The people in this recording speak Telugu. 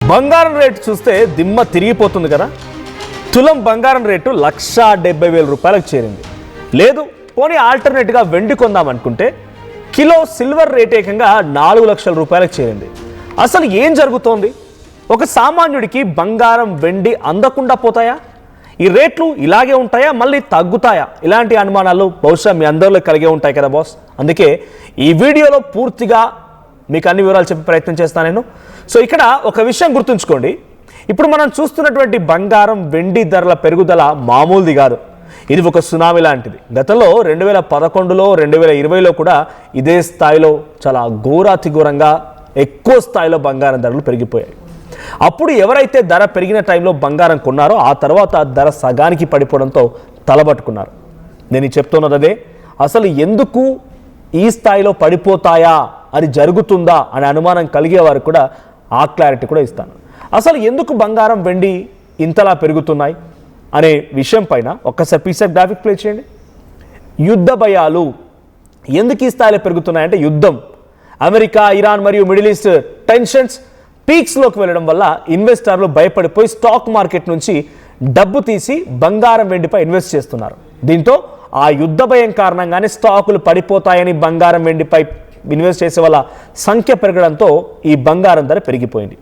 బంగారం రేటు చూస్తే దిమ్మ తిరిగిపోతుంది కదా. తులం బంగారం రేటు 1,70,000 రూపాయలకు చేరింది. లేదు పోనీ ఆల్టర్నేట్గా వెండి కొందామనుకుంటే కిలో సిల్వర్ రేట్ ఏకంగా 4 లక్షల రూపాయలకు చేరింది. అసలు ఏం జరుగుతోంది? ఒక సామాన్యుడికి బంగారం వెండి అందకుండా పోతాయా? ఈ రేట్లు ఇలాగే ఉంటాయా, మళ్ళీ తగ్గుతాయా? ఇలాంటి అనుమానాలు బహుశా మీ అందరిలో కలిగే ఉంటాయి కదా బాస్. అందుకే ఈ వీడియోలో పూర్తిగా మీకు అన్ని వివరాలు చెప్పే ప్రయత్నం చేస్తాను నేను. సో ఇక్కడ ఒక విషయం గుర్తుంచుకోండి, ఇప్పుడు మనం చూస్తున్నటువంటి బంగారం వెండి ధరల పెరుగుదల మామూలుది కాదు. ఇది ఒక సునామీ లాంటిది. గతంలో 2011లో 2020లో కూడా ఇదే స్థాయిలో చాలా ఘోరాతి ఘోరంగా ఎక్కువ స్థాయిలో బంగారం ధరలు పెరిగిపోయాయి. అప్పుడు ఎవరైతే ధర పెరిగిన టైంలో బంగారం కొన్నారో ఆ తర్వాత ధర సగానికి పడిపోవడంతో తలబట్టుకున్నారు. నేను చెప్తున్నది అదే. అసలు ఎందుకు ఈ స్థాయిలో పడిపోతాయా, అది జరుగుతుందా అనే అనుమానం కలిగే వారికి కూడా ఆ క్లారిటీ కూడా ఇస్తాను. అసలు ఎందుకు బంగారం వెండి ఇంతలా పెరుగుతున్నాయి అనే విషయం పైన ఒక్కసారి పీసర్ గ్రాఫిక్ ప్లే చేయండి. యుద్ధ భయాలు ఎందుకు ఈ స్థాయిలో పెరుగుతున్నాయంటే యుద్ధం, అమెరికా, ఇరాన్ మరియు మిడిల్ ఈస్ట్ టెన్షన్స్ పీక్స్లోకి వెళ్ళడం వల్ల ఇన్వెస్టర్లు భయపడిపోయి స్టాక్ మార్కెట్ నుంచి డబ్బు తీసి బంగారం వెండిపై ఇన్వెస్ట్ చేస్తున్నారు. దీంతో ఆ యుద్ధ భయం కారణంగానే స్టాకులు పడిపోతాయని బంగారం వెండిపై ఇన్వెస్ట్ చేసే వాళ్ళ సంఖ్య పెరగడంతో ఈ బంగారం ధర పెరిగిపోయింది.